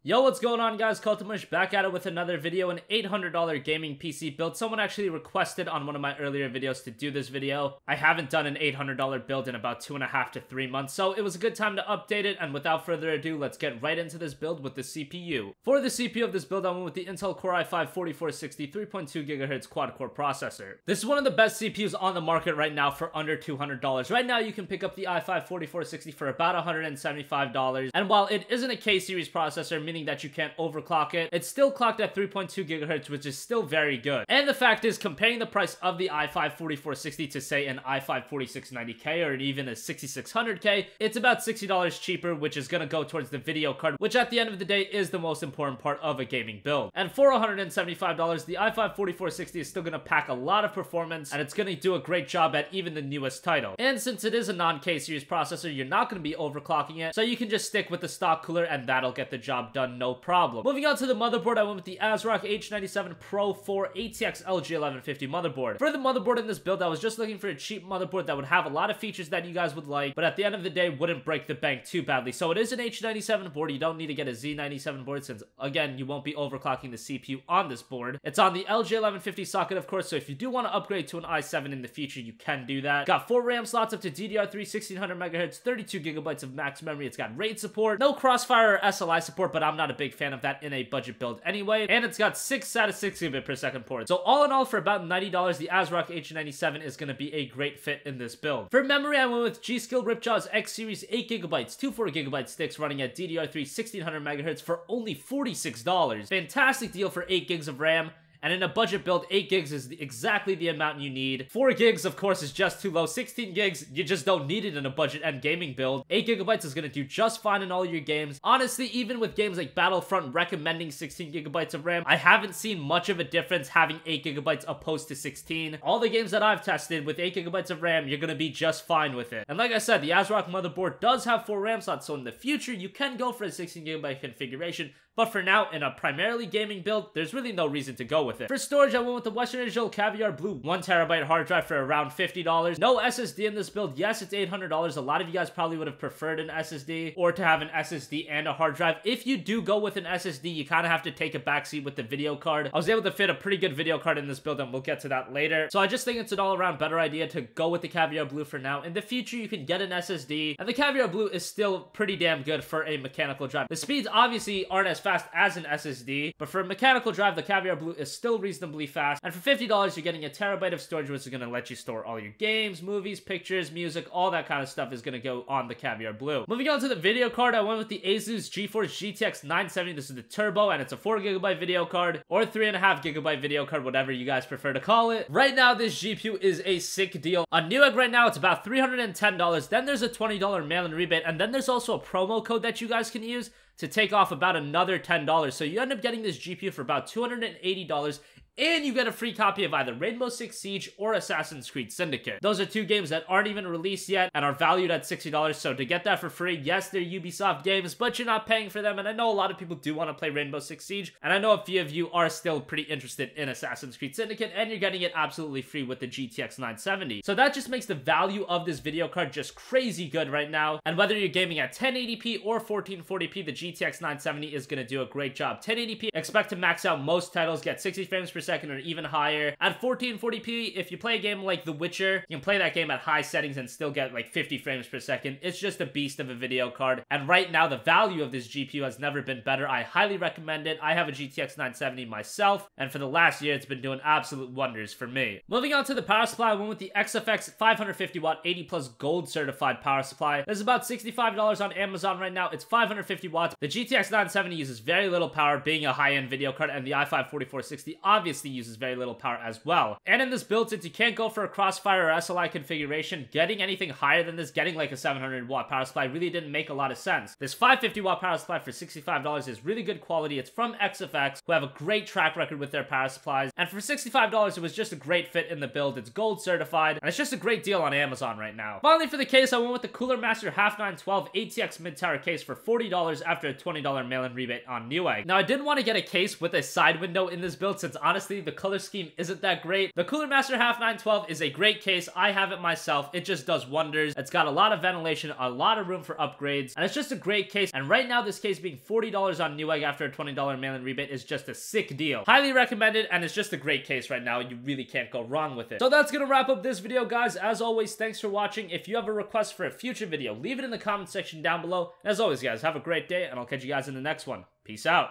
Yo, what's going on, guys? Kultimush back at it with another video, an $800 gaming PC build. Someone actually requested on one of my earlier videos to do this video. I haven't done an $800 build in about 2.5 to 3 months, so it was a good time to update it, and without further ado, let's get right into this build with the CPU. For the CPU of this build, I went with the Intel Core i5-4460 3.2 GHz quad-core processor. This is one of the best CPUs on the market right now for under $200. Right now, you can pick up the i5-4460 for about $175, and while it isn't a K-series processor, meaning that you can't overclock it, it's still clocked at 3.2 GHz, which is still very good. And the fact is, comparing the price of the i5-4460 to say an i5-4690K or even a 6600K, it's about $60 cheaper, which is gonna go towards the video card, which at the end of the day is the most important part of a gaming build. And for $175, the i5-4460 is still gonna pack a lot of performance, and it's gonna do a great job at even the newest title. And since it is a non-K series processor, you're not gonna be overclocking it, so you can just stick with the stock cooler and that'll get the job done no problem. Moving on to the motherboard, I went with the ASRock H97 Pro 4 ATX LG1150 motherboard. For the motherboard in this build, I was just looking for a cheap motherboard that would have a lot of features that you guys would like, but at the end of the day, wouldn't break the bank too badly. So it is an H97 board. You don't need to get a Z97 board since, again, you won't be overclocking the CPU on this board. It's on the LG1150 socket, of course, so if you do want to upgrade to an i7 in the future, you can do that. Got 4 RAM slots up to DDR3 1600 MHz, 32 GB of max memory. It's got RAID support, no Crossfire or SLI support, but I'm not a big fan of that in a budget build anyway, and it's got 6 SATA 6 gigabit per second ports. So all in all, for about $90, the ASRock H97 is going to be a great fit in this build. For memory, I went with G.Skill RipjawsX series 8 GB, 2 4GB sticks running at DDR3 1600 MHz for only $46. Fantastic deal for 8 gigs of RAM. And in a budget build, 8 gigs is exactly the amount you need. 4 gigs, of course, is just too low. 16 gigs, you just don't need it in a budget and gaming build. 8 GB is going to do just fine in all your games. Honestly, even with games like Battlefront recommending 16 GB of RAM, I haven't seen much of a difference having 8 GB opposed to 16. All the games that I've tested with 8 GB of RAM, you're going to be just fine with it. And like I said, the ASRock motherboard does have 4 RAM slots, so in the future, you can go for a 16 GB configuration. But for now, in a primarily gaming build, there's really no reason to go with it. For storage, I went with the Western Digital Caviar Blue 1TB hard drive for around $50. No SSD in this build. Yes, it's $800. A lot of you guys probably would have preferred an SSD or to have an SSD and a hard drive. If you do go with an SSD, you kind of have to take a backseat with the video card. I was able to fit a pretty good video card in this build, and we'll get to that later. So I just think it's an all-around better idea to go with the Caviar Blue for now. In the future, you can get an SSD, and the Caviar Blue is still pretty damn good for a mechanical drive. The speeds obviously aren't as fast as an SSD, but for a mechanical drive, the Caviar Blue is still reasonably fast. And for $50, you're getting a terabyte of storage, which is going to let you store all your games, movies, pictures, music, all that kind of stuff is going to go on the Caviar Blue. Moving on to the video card, I went with the Asus GeForce GTX 970. This is the turbo, and it's a 4 GB video card or 3.5 GB video card, whatever you guys prefer to call it. Right now, this GPU is a sick deal. On Newegg right now, it's about $310. Then there's a $20 mail-in rebate, and then there's also a promo code that you guys can use to take off about another $10. So you end up getting this GPU for about $280, and you get a free copy of either Rainbow Six Siege or Assassin's Creed Syndicate. Those are 2 games that aren't even released yet and are valued at $60, so to get that for free, yes, they're Ubisoft games, but you're not paying for them, and I know a lot of people do want to play Rainbow Six Siege, and I know a few of you are still pretty interested in Assassin's Creed Syndicate, and you're getting it absolutely free with the GTX 970. So that just makes the value of this video card just crazy good right now, and whether you're gaming at 1080p or 1440p, the GTX 970 is going to do a great job. 1080p, expect to max out most titles, get 60 frames per second or even higher. At 1440p, if you play a game like The Witcher, you can play that game at high settings and still get like 50 frames per second. It's just a beast of a video card, and right now the value of this GPU has never been better. I highly recommend it. I have a GTX 970 myself, and for the last year, it's been doing absolute wonders for me. Moving on to the power supply, I went with the XFX 550 watt 80 plus Gold Certified power supply. There's about $65 on Amazon right now. It's 550 watts. The GTX 970 uses very little power, being a high-end video card, and the i5-4460 obviously uses very little power as well. And in this build, since you can't go for a Crossfire or SLI configuration, getting anything higher than this, getting like a 700 watt power supply, really didn't make a lot of sense. This 550 watt power supply for $65 is really good quality. It's from XFX, who have a great track record with their power supplies, and for $65, it was just a great fit in the build. It's Gold Certified, and it's just a great deal on Amazon right now. Finally, for the case, I went with the Cooler Master Half 912 ATX mid-tower case for $40 after a $20 mail-in rebate on Newegg. Now, I didn't want to get a case with a side window in this build, since honestly, honestly, the color scheme isn't that great. The Cooler Master Half 912 is a great case. I have it myself. It just does wonders. It's got a lot of ventilation, a lot of room for upgrades, and it's just a great case. And right now, this case being $40 on Newegg after a $20 mail-in rebate is just a sick deal. Highly recommended, and it's just a great case right now. You really can't go wrong with it. So that's gonna wrap up this video, guys. As always, thanks for watching. If you have a request for a future video, leave it in the comment section down below. And as always, guys, have a great day, and I'll catch you guys in the next one. Peace out.